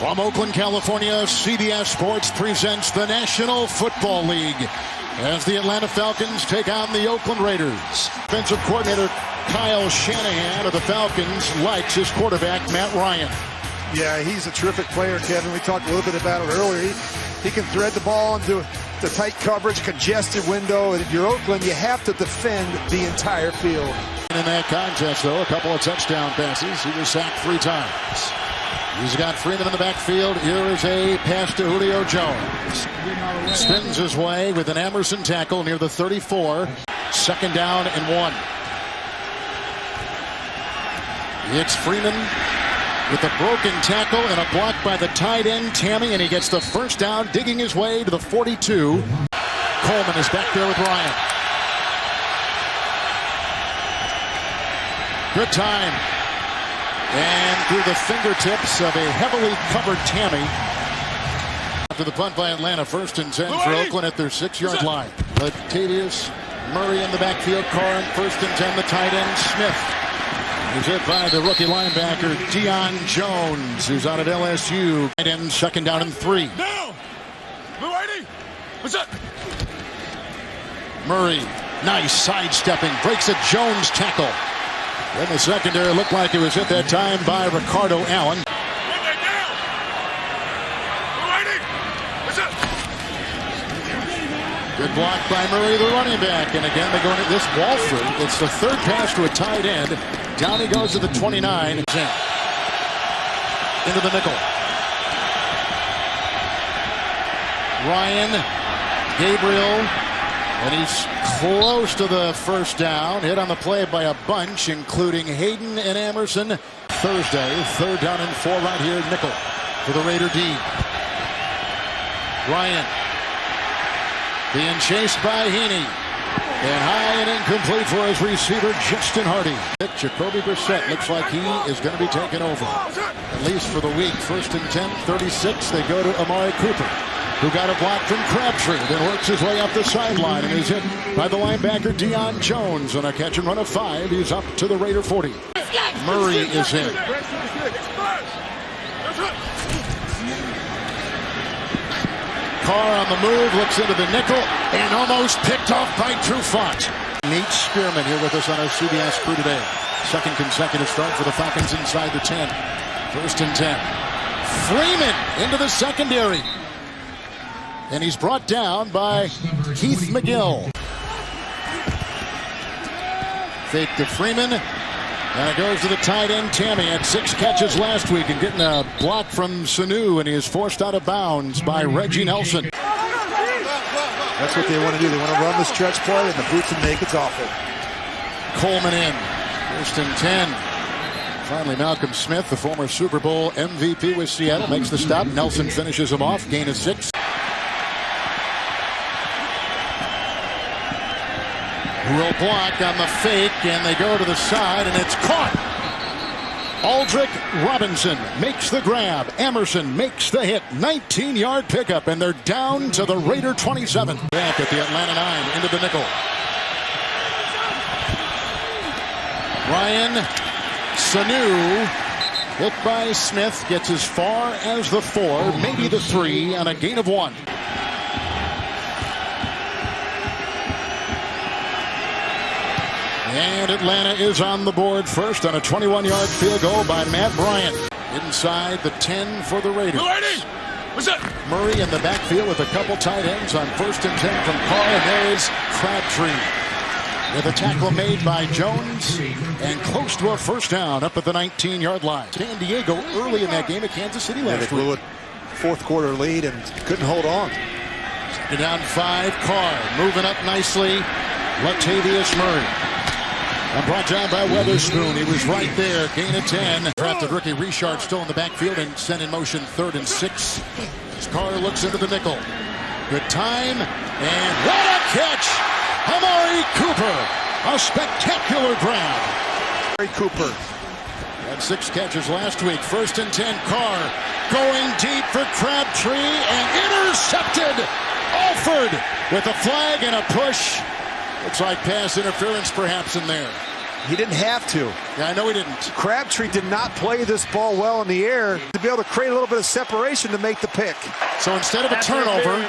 From Oakland, California, CBS Sports presents the National Football League as the Atlanta Falcons take on the Oakland Raiders. Defensive coordinator Kyle Shanahan of the Falcons likes his quarterback, Matt Ryan. Yeah, he's a terrific player, Kevin. We talked a little bit about it earlier. He can thread the ball into the tight coverage, congested window. And if you're Oakland, you have to defend the entire field. In that contest, though, a couple of touchdown passes. He was sacked 3 times. He's got Freeman in the backfield. Here is a pass to Julio Jones. Spins his way with an Emerson tackle near the 34. Second down and 1. It's Freeman with a broken tackle and a block by the tight end, Tammy, and he gets the first down, digging his way to the 42. Coleman is back there with Ryan. Good time. And through the fingertips of a heavily covered Tammy. After the punt by Atlanta, 1st and 10 for Oakland at their 6-yard line. Latavius Murray in the backfield. Carr in 1st and 10, the tight end Smith. He's hit by the rookie linebacker Deion Jones, who's out at LSU. Tight end, 2nd down and 3. Now, what's up? Murray, nice sidestepping, breaks a Jones tackle. In the secondary, looked like it was hit that time by Ricardo Allen. Good block by Murray, the running back. And again, they go into this Walford. It's the 3rd pass to a tight end. Down he goes to the 29. Into the nickel. Ryan, Gabriel. And he's close to the first down. Hit on the play by a bunch, including Hayden and Emerson. Thursday, 3rd down and 4 right here, nickel for the Raider D. Ryan being chased by Heaney. And high and incomplete for his receiver, Justin Hardy. Jacoby Brissett looks like he is going to be taken over, at least for the week. 1st and 10, 36. They go to Amari Cooper, who got a block from Crabtree, then works his way up the sideline and is hit by the linebacker Deion Jones. On a catch and run of 5, he's up to the Raider 40. Murray is hit. Carr on the move, looks into the nickel, and almost picked off by Trufant. Nate Spearman here with us on our CBS crew today. 2nd consecutive start for the Falcons inside the 10. 1st and 10. Freeman into the secondary. And he's brought down by Keith McGill. Fake to Freeman. And it goes to the tight end, Tammy. Had 6 catches last week and getting a block from Sanu, and he is forced out of bounds by Reggie Nelson. That's what they want to do. They want to run the stretch play, and the boots and naked's awful. Coleman in. 1st and 10. Finally, Malcolm Smith, the former Super Bowl MVP with Seattle, makes the stop. Nelson finishes him off. Gain of 6. Will block on the fake, and they go to the side, and it's caught. Aldrick Robinson makes the grab. Emerson makes the hit. 19-yard pickup, and they're down to the Raider 27. Back at the Atlanta 9, into the nickel. Ryan Sanu, hit by Smith, gets as far as the 4, maybe the 3, on a gain of 1. And Atlanta is on the board first on a 21-yard field goal by Matt Bryant. Inside the 10 for the Raiders. What's up? Murray in the backfield with a couple tight ends on 1st and 10 from Carr. And there is Crabtree with a tackle made by Jones and close to a first down up at the 19-yard line. San Diego early in that game at Kansas City last week. They blew a 4th quarter lead and couldn't hold on. Second down 5. Carr moving up nicely. Latavius Murray. And brought down by Weatherspoon. He was right there. Gain of 10. Drafted rookie Richard still in the backfield and sent in motion 3rd and 6. As Carr looks into the nickel. Good time. And what a catch! Amari Cooper. A spectacular grab. Amari Cooper. Had 6 catches last week. 1st and 10. Carr going deep for Crabtree and intercepted. Alford with a flag and a push. Looks like pass interference perhaps in there. He didn't have to. Yeah, I know he didn't. Crabtree did not play this ball well in the air to be able to create a little bit of separation to make the pick. So instead of a turnover,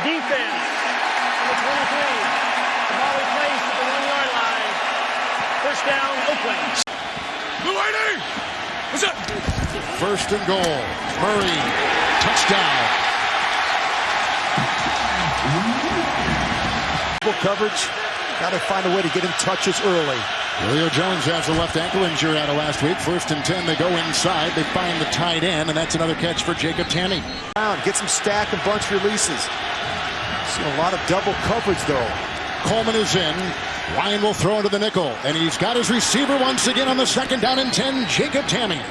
defense, number 23, the ball is placed at the 1-yard line. First down, Oakland. Blue 80! What's up? first and goal. Murray, touchdown. Coverage, got to find a way to get in touches early. Julio Jones has a left ankle injury out of last week. First and 10, they go inside. They find the tight end, and that's another catch for Jacob Tamme. Get some stack and bunch releases. See a lot of double coverage, though. Coleman is in. Ryan will throw into the nickel, and he's got his receiver once again on the second down and 10, Jacob Tamme.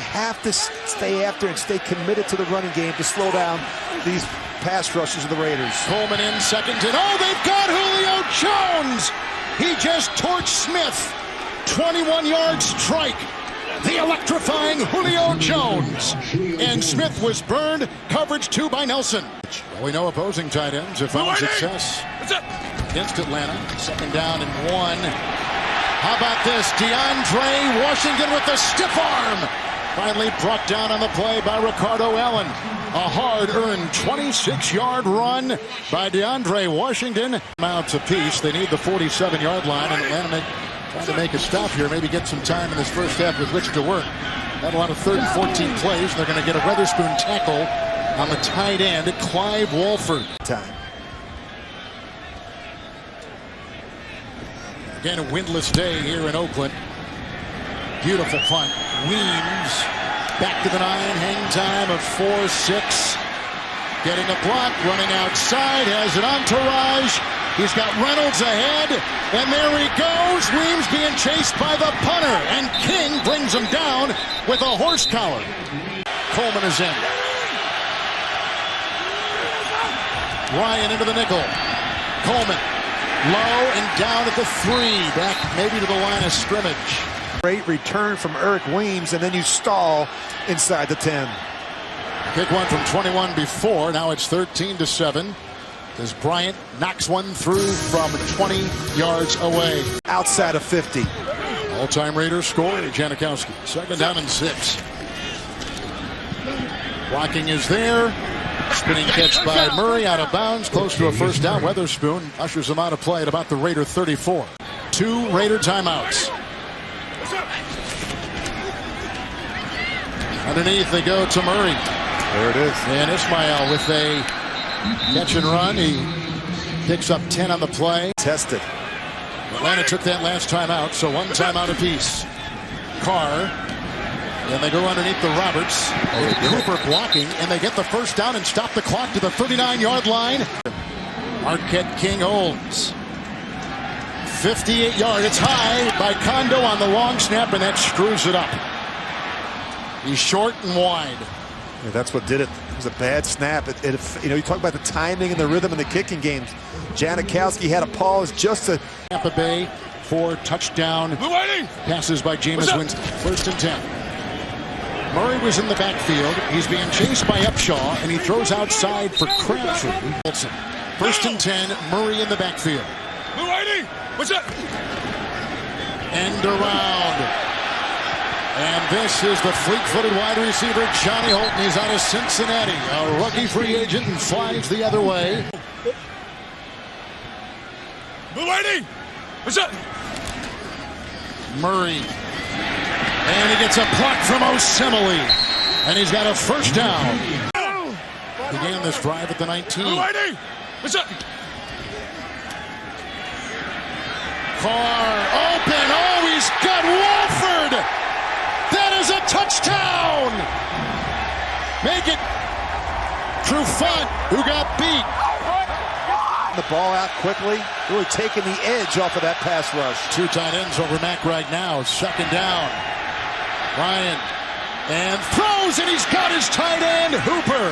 Have to stay after and stay committed to the running game to slow down these pass rushes of the Raiders. Coleman in second and they've got Julio Jones. He just torched Smith. 21-yard strike. The electrifying Julio Jones. And Smith was burned. Coverage 2 by Nelson. Well, we know opposing tight ends have found success against Atlanta. Second down and 1. How about this? DeAndre Washington with the stiff arm. Finally brought down on the play by Ricardo Allen. A hard-earned 26-yard run by DeAndre Washington. Amounts apiece. They need the 47-yard line, and Atlanta trying to make a stop here. Maybe get some time in this first half with which to work. Had a lot of 3rd and 14 plays. They're going to get a Weatherspoon tackle on the tight end, Clive Walford. Time. Again, a windless day here in Oakland. Beautiful punt. Weems back to the 9. Hang time of 4-6. Getting a block. Running outside. Has an entourage. He's got Reynolds ahead. And there he goes. Weems being chased by the punter. And King brings him down with a horse collar. Coleman is in. Ryan into the nickel. Coleman. Low and down at the 3. Back maybe to the line of scrimmage. Great return from Eric Weems, and then you stall inside the 10. Kick one from 21 before. Now it's 13-7. As Bryant knocks one through from 20 yards away. Outside of 50. All-time Raiders score, Janikowski. Second down and 6. Blocking is there. Spinning catch by Murray out of bounds. Close to a first down. Weatherspoon ushers him out of play at about the Raider 34. 2 Raider timeouts. Underneath they go to Murray. There it is. And Ismail with a catch and run. He picks up 10 on the play. Tested. Atlanta took that last time out, so 1 timeout apiece. Carr. Then they go underneath the Roberts. Cooper blocking, and they get the first down and stop the clock to the 39-yard line. Marquette King holds. 58-yard. It's high by Kondo on the long snap, and that screws it up. He's short and wide. Yeah, that's what did it. It was a bad snap. You talk about the timing and the rhythm in the kicking games. Janikowski had a pause just to... Tampa Bay for touchdown passes by Jameis Winston. First and 10. Murray was in the backfield. He's being chased by Upshaw, and he throws outside for Crabtree. First and 10. Murray in the backfield. What's up? End around. And this is the fleet-footed wide receiver, Johnny Holton. He's out of Cincinnati, a rookie free agent, and flies the other way. What's up? Murray. And he gets a block from Osemele. And he's got a first down. Began this drive at the 19. What's up? Carr open. Oh, he's got Walford. That is a touchdown! Make it Trufant, who got beat. The ball out quickly, really taking the edge off of that pass rush. 2 tight ends over Mack right now. Second down. Ryan. And throws, and he's got his tight end, Hooper,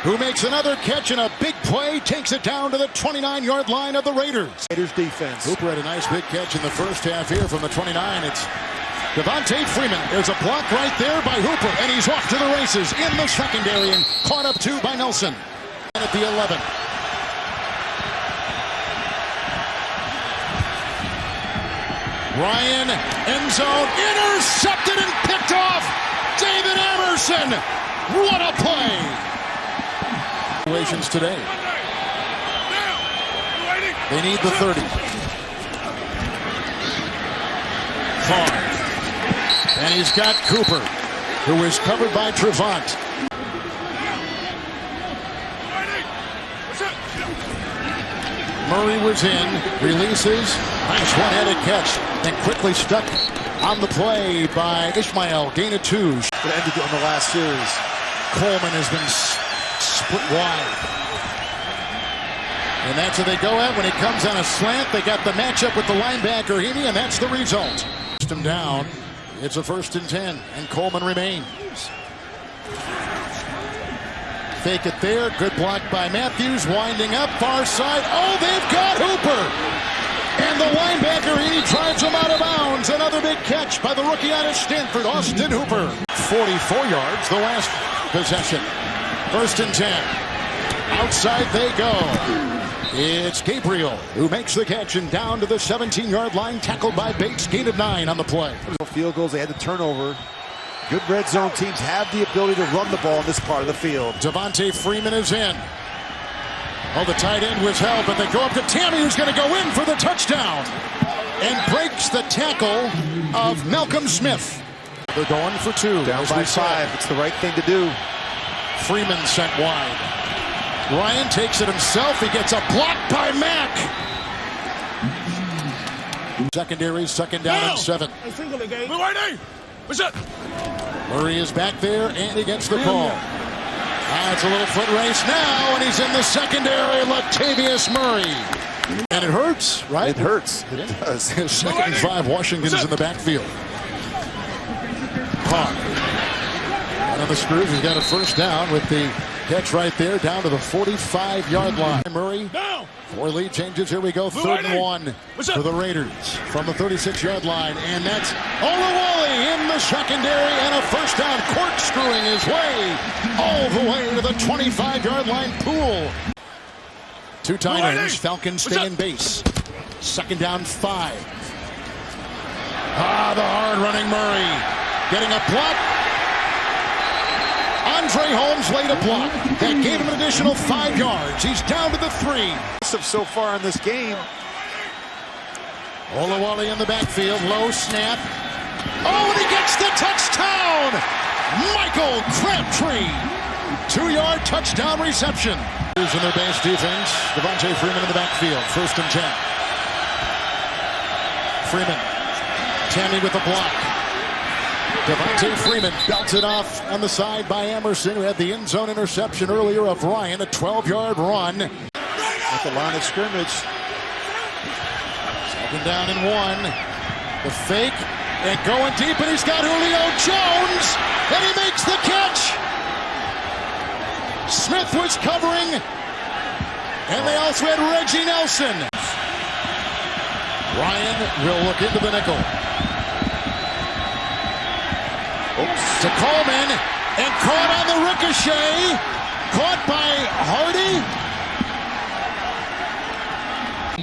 who makes another catch and a big play, takes it down to the 29-yard line of the Raiders. Raiders defense. Hooper had a nice big catch in the first half here from the 29. It's Devontae Freeman. There's a block right there by Hooper, and he's off to the races in the secondary and caught up 2 by Nelson. And at the 11. Ryan, end zone, intercepted and picked off. David Emerson, what a play. Situations today. They need the 30. Carr. And he's got Cooper, who is covered by Trevant. Murray was in, releases, nice one-handed catch, and quickly stuck on the play by Ishmael, gain of 2. It ended on the last series. Coleman has been split wide. And that's what they go at when it comes on a slant. They got the matchup with the linebacker, Heaney, and that's the result. Pushed him down. It's a 1st and 10, and Coleman remains. Fake it there. Good block by Matthews. Winding up, far side. Oh, they've got Hooper. And the linebacker, he drives him out of bounds. Another big catch by the rookie out of Stanford, Austin Hooper. 44 yards, the last possession. 1st and 10. Outside they go. It's Gabriel who makes the catch and down to the 17-yard line, tackled by Bates, gain of 9 on the play. Field goals, they had the turnover. Good red zone teams have the ability to run the ball in this part of the field. Devontae Freeman is in. Oh, the tight end was held, but they go up to Tammy, who's going to go in for the touchdown. And breaks the tackle of Malcolm Smith. They're going for 2. Down by 5. It's the right thing to do. Freeman sent wide. Ryan takes it himself. He gets a block by Mack. Secondary, 2nd down and 7. What's up? Murray is back there, and he gets the call. It's a little foot race now, and he's in the secondary, Latavius Murray. And it hurts, right? It hurts. It does. 2nd and 5, Washington's in the backfield. Carr. And on the screws, he's got a 1st down with the catch right there, down to the 45-yard line. Murray. 4 lead changes. Here we go. 3rd and 1 for the Raiders from the 36-yard line. And that's Olawale in the secondary, and a 1st down, corkscrewing his way all the way to the 25-yard line. Pool. 2 tight ends. Falcons stay in base. 2nd down, 5. The hard-running Murray getting a block. Andre Holmes laid a block that gave him an additional 5 yards. He's down to the 3. So far in this game. Olawale in the backfield, low snap. Oh, and he gets the touchdown! Michael Crabtree, 2-yard touchdown reception. In their base defense, Devontae Freeman in the backfield, 1st and 10. Freeman, Tammy with the block. Devontae Freeman belts it off on the side by Emerson, who had the end zone interception earlier of Ryan, a 12-yard run. At the line of scrimmage. 2nd down and 1. The fake, and going deep, and he's got Julio Jones, and he makes the catch. Smith was covering, and they also had Reggie Nelson. Ryan will look into the nickel. To Coleman, and caught on the ricochet. Caught by Hardy.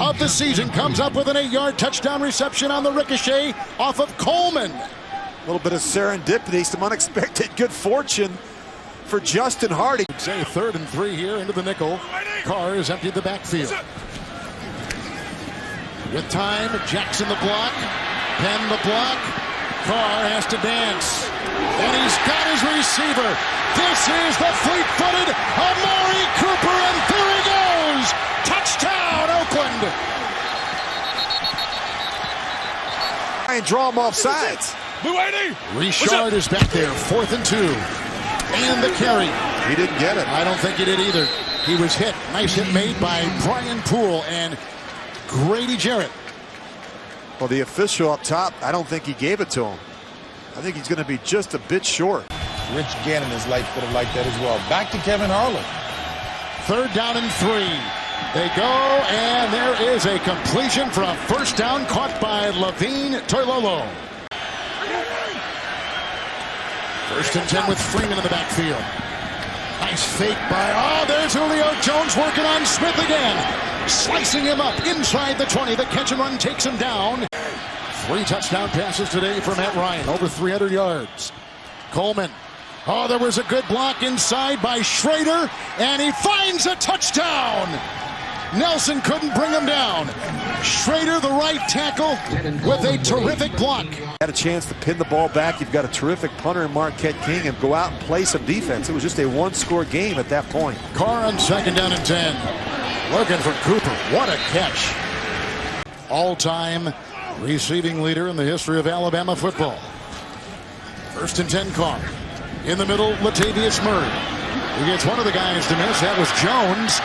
Of the season, comes up with an 8-yard touchdown reception on the ricochet off of Coleman. A little bit of serendipity, some unexpected good fortune for Justin Hardy. Say 3rd and 3 here into the nickel. Carr has emptied the backfield. With time, Jackson the block, Penn the block. Carr has to dance, and he's got his receiver. This is the fleet-footed Amari Cooper, and there he goes! Touchdown, Oakland! And draw him off sides. Richard is back there, 4th and 2. And the carry. He didn't get it. I don't think he did either. He was hit. Nice hit made by Brian Poole and Grady Jarrett. Well, the official up top, I don't think he gave it to him. I think he's going to be just a bit short. Rich Gannon is would have liked that as well. Back to Kevin Harlan. 3rd down and 3. They go, and there is a completion for a 1st down caught by Levine Toilolo. 1st and 10 with Freeman in the backfield. Nice fake by, there's Julio Jones working on Smith again. Slicing him up inside the 20. The catch and run takes him down. 3 touchdown passes today for Matt Ryan, over 300 yards. Coleman. Oh, there was a good block inside by Schrader, and he finds a touchdown. Nelson couldn't bring him down. Schrader, the right tackle, with a terrific block. Had a chance to pin the ball back. You've got a terrific punter in Marquette King, and go out and play some defense. It was just a one-score game at that point. Carr on 2nd down and 10. Looking for Cooper. What a catch. All-time receiving leader in the history of Alabama football. 1st and 10 Carr. In the middle, Latavius Murray. He gets one of the guys to miss. That was Jones.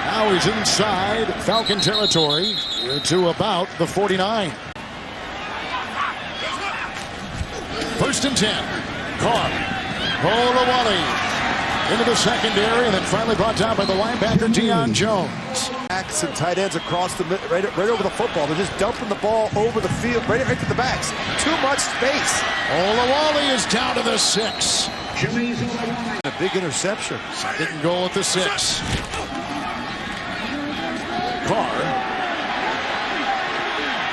Now he's inside Falcon territory to about the 49. 1st and 10. Carr. Olawale into the secondary, and then finally brought down by the linebacker Deion Jones. Backs and tight ends across the right over the football. They're just dumping the ball over the field, right to the backs. Too much space. Olawale is down to the 6. A big interception. Didn't goal at the 6. Carr.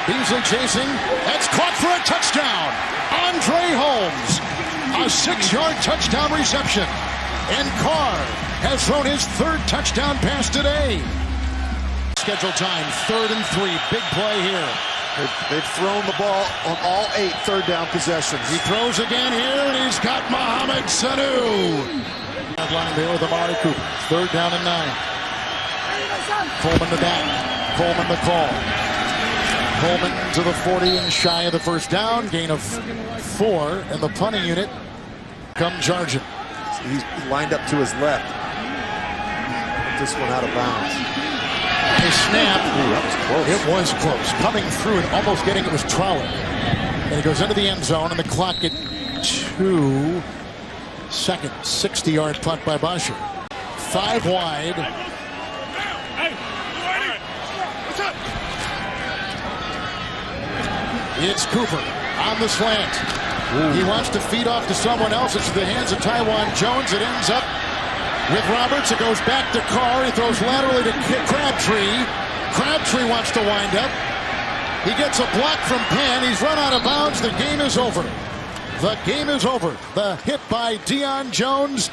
Beasley chasing. That's caught for a touchdown. Andre Holmes. A 6-yard touchdown reception. And Carr has thrown his 3rd touchdown pass today. Schedule time, 3rd and 3. Big play here. They've thrown the ball on all 8 third-down possessions. He throws again here, and he's got Mohamed Sanu. Line there with Amari Cooper. 3rd down and 9. Coleman the back. Coleman the call. Coleman to the 40 and shy of the 1st down. Gain of 4, and the punting unit come charging. He's lined up to his left. This one out of bounds. A snap. Ooh, that was close. It was close. Coming through and almost getting it was Trower. And he goes into the end zone, and the clock at 2 seconds. 60-yard punt by Bosher. 5 wide. It's Cooper on the slant. He wants to feed off to someone else. It's the hands of Taiwan Jones. It ends up with Roberts. It goes back to Carr. He throws laterally to Crabtree. Crabtree wants to wind up. He gets a block from Penn. He's run out of bounds. The game is over. The game is over. The hit by Deion Jones.